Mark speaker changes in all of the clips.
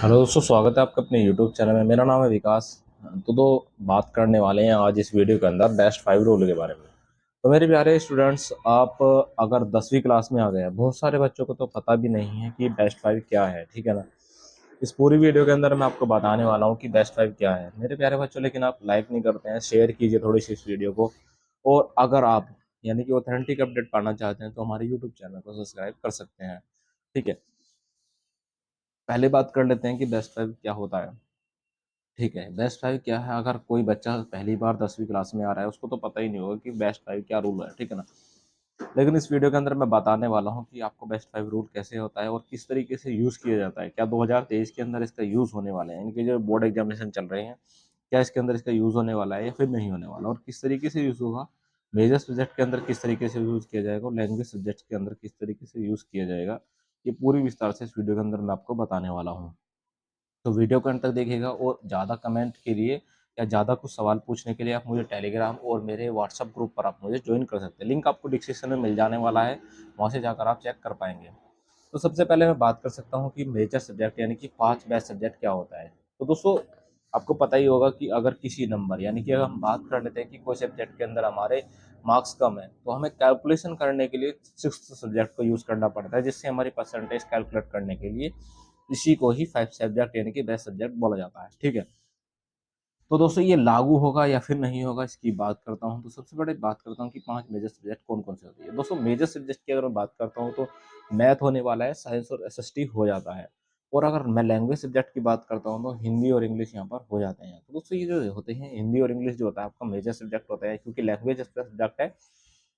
Speaker 1: Hello दोस्तों, स्वागत है आपका अपने यूट्यूब चैनल में। मेरा नाम है विकास। बात करने वाले हैं आज इस वीडियो के अंदर बेस्ट 5 रूल के बारे में। तो मेरे प्यारे स्टूडेंट्स, आप अगर 10वीं क्लास में आ गए हैं, बहुत सारे बच्चों को तो पता भी नहीं है कि बेस्ट 5 क्या है, ठीक है ना। इस पूरी वीडियो के अंदर मैं आपको बताने वाला हूँ कि बेस्ट 5 क्या है मेरे प्यारे बच्चों। लेकिन आप लाइक नहीं करते हैं, शेयर कीजिए थोड़ी सी इस वीडियो को। और अगर आप यानी कि ऑथेंटिक अपडेट पाना चाहते हैं तो हमारे यूट्यूब चैनल को सब्सक्राइब कर सकते हैं, ठीक है। पहले बात कर लेते हैं कि बेस्ट 5 क्या होता है। ठीक है, बेस्ट 5 क्या है। अगर कोई बच्चा पहली बार 10वीं क्लास में आ रहा है, उसको तो पता ही नहीं होगा कि बेस्ट 5 क्या रूल है, ठीक है ना। लेकिन इस वीडियो के अंदर मैं बताने वाला हूँ कि आपको बेस्ट 5 रूल कैसे होता है और किस तरीके से यूज़ किया जाता है। क्या 2023 के अंदर इसका यूज़ होने वाला है, इनके जो बोर्ड एग्जामिनेशन चल रहे हैं, क्या इसके अंदर इसका यूज़ होने वाला है या फिर नहीं होने वाला, और किस तरीके से यूज़ होगा। मेजर सब्जेक्ट के अंदर किस तरीके से यूज़ किया जाएगा और लैंग्वेज सब्जेक्ट के अंदर किस तरीके से यूज़ किया जाएगा, ये पूरी विस्तार से इस वीडियो के अंदर मैं आपको बताने वाला हूँ। तो वीडियो को अंत तक देखिएगा। और ज़्यादा कमेंट के लिए या ज़्यादा कुछ सवाल पूछने के लिए आप मुझे टेलीग्राम और मेरे व्हाट्सअप ग्रुप पर आप मुझे ज्वाइन कर सकते हैं। लिंक आपको डिस्क्रिप्शन में मिल जाने वाला है, वहाँ से जाकर आप चेक कर पाएंगे। तो सबसे पहले मैं बात कर सकता हूँ कि मेजर सब्जेक्ट यानी कि 5 बेस्ट सब्जेक्ट क्या होता है। तो दोस्तों, आपको पता ही होगा कि अगर किसी नंबर यानी कि अगर हम बात कर लेते हैं कि कोई सब्जेक्ट के अंदर हमारे मार्क्स कम है, तो हमें कैलकुलेशन करने के लिए 6th सब्जेक्ट को यूज़ करना पड़ता है, जिससे हमारी परसेंटेज कैलकुलेट करने के लिए इसी को ही 5 सब्जेक्ट यानी कि बेस्ट सब्जेक्ट बोला जाता है, ठीक है। तो दोस्तों, ये लागू होगा या फिर नहीं होगा, इसकी बात करता हूँ। तो सबसे पहले बात करता हूँ कि 5 मेजर सब्जेक्ट कौन कौन से होते हैं। दोस्तों, मेजर सब्जेक्ट की अगर मैं बात करता हूँ तो मैथ होने वाला है, साइंस और एसएसटी हो जाता है। और अगर मैं लैंग्वेज सब्जेक्ट की बात करता हूँ तो हिंदी और इंग्लिश यहाँ पर हो जाते हैं। तो दोस्तों, ये जो होते हैं हिंदी और इंग्लिश जो होता है आपका मेजर सब्जेक्ट होता है, क्योंकि लैंग्वेज सब्जेक्ट है।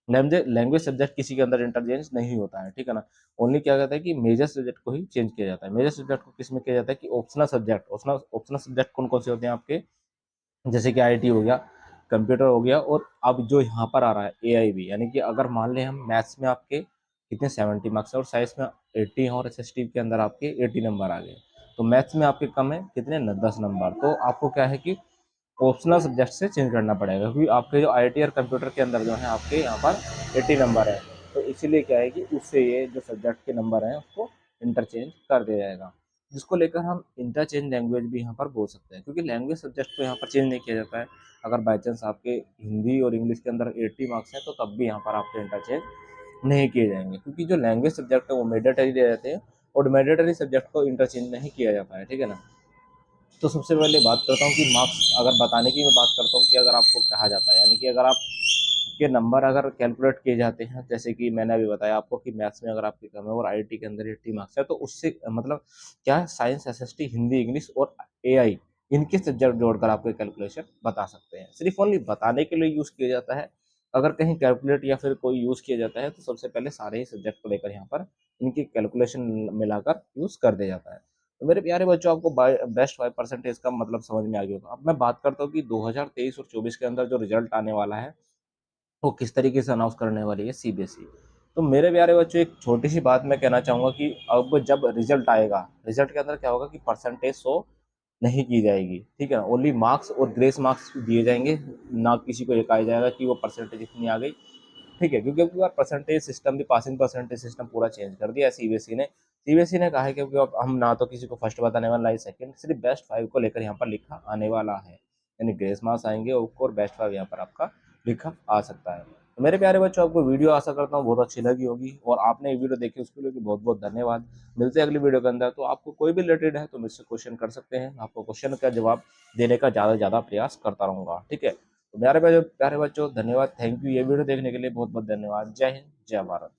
Speaker 1: लैंग्वेज लैंग्वेज सब्जेक्ट किसी के अंदर इंटरचेंज नहीं होता है, ठीक है ना। ओनली क्या कहता है कि मेजर सब्जेक्ट को ही चेंज किया जाता है। मेजर सब्जेक्ट को किस में किया जाता है कि ऑप्शनल सब्जेक्ट। ऑप्शनल सब्जेक्ट कौन कौन से होते हैं आपके, जैसे कि आईटी हो गया, कंप्यूटर हो गया, और अब जो यहाँ पर आ रहा है एआई भी। यानी कि अगर मान लें हम मैथ्स में आपके कितने 70 मार्क्स है और साइंस में 80 हैं और एसएसटी के अंदर आपके 80 नंबर आ गए, तो मैथ्स में आपके कम है कितने 10 नंबर। तो आपको क्या है कि ऑप्शनल सब्जेक्ट से चेंज करना पड़ेगा, क्योंकि आपके जो आईटी और कंप्यूटर के अंदर जो है आपके यहाँ पर 80 नंबर है। तो इसीलिए क्या है कि उससे ये जो सब्जेक्ट के नंबर हैं उसको इंटरचेंज कर दिया जाएगा, जिसको लेकर हम इंटरचेंज लैंग्वेज भी यहाँ पर बोल सकते हैं, क्योंकि लैंग्वेज सब्जेक्ट को यहाँ पर चेंज नहीं किया जाता है। अगर बाई चांस आपके हिंदी और इंग्लिश के अंदर 80 मार्क्स हैं तो तब भी यहाँ पर आपके इंटरचेंज नहीं किए जाएंगे, क्योंकि जो लैंग्वेज सब्जेक्ट है वो मैंडेटरी दे रहते हैं और मैंडेटरी सब्जेक्ट को इंटरचेंज नहीं किया जाता है, ठीक है ना। तो सबसे पहले बात करता हूँ कि मार्क्स अगर बताने की मैं बात करता हूँ कि अगर आपको कहा जाता है, यानी कि अगर आप के नंबर अगर कैलकुलेट किए जाते हैं, जैसे कि मैंने अभी बताया आपको कि मैथ्स में अगर आपके कम है और आईटी के अंदर 80 मार्क्स है, तो उससे मतलब क्या है, साइंस एसएसटी हिंदी इंग्लिश और एआई, इनके सब्जेक्ट जोड़कर आपके कैलकुलेशन बता सकते हैं। सिर्फ ओनली बताने के लिए यूज़ किया जाता है। अगर कहीं कैलकुलेट या फिर कोई यूज़ किया जाता है तो सबसे पहले सारे ही सब्जेक्ट को लेकर यहाँ पर इनकी कैलकुलेशन मिलाकर यूज़ कर दिया जाता है। तो मेरे प्यारे बच्चों, आपको बेस्ट 5% का मतलब समझ में आ गया होगा। अब मैं बात करता हूँ कि 2023 और 24 के अंदर जो रिजल्ट आने वाला है वो किस तरीके से अनाउंस करने वाली है सीबीएसई। तो मेरे प्यारे बच्चों, एक छोटी सी बात मैं कहना चाहूँगा कि अब जब रिजल्ट आएगा, रिजल्ट के अंदर क्या होगा कि परसेंटेज शो नहीं की जाएगी, ठीक है ना। ओनली मार्क्स और ग्रेस मार्क्स दिए जाएंगे, ना किसी को ये कहा जाएगा कि वो परसेंटेज इतनी आ गई, ठीक है। क्योंकि अब परसेंटेज सिस्टम भी, पासिंग परसेंटेज सिस्टम पूरा चेंज कर दिया है सीबीएसई ने। सीबीएसई ने कहा है कि अब हम ना तो किसी को फर्स्ट बताने वाला है, सेकंड, सिर्फ बेस्ट 5 को लेकर यहाँ पर लिखा आने वाला है। यानी ग्रेस मार्क्स आएंगे और बेस्ट 5 यहाँ पर आपका लिखा आ सकता है। तो मेरे प्यारे बच्चों, आपको वीडियो आशा करता हूँ बहुत अच्छी लगी होगी, और आपने ये वीडियो देखी उसके लिए भी बहुत बहुत धन्यवाद। मिलते हैं अगली वीडियो के अंदर। तो आपको कोई भी रिलेटेड है तो मुझसे क्वेश्चन कर सकते हैं, आपको क्वेश्चन का जवाब देने का ज़्यादा से ज़्यादा प्रयास करता रहूँगा, ठीक है। तो प्यारे प्यारे बच्चों, धन्यवाद, थैंक यू। ये वीडियो देखने के लिए बहुत बहुत धन्यवाद। जय हिंद, जय भारत।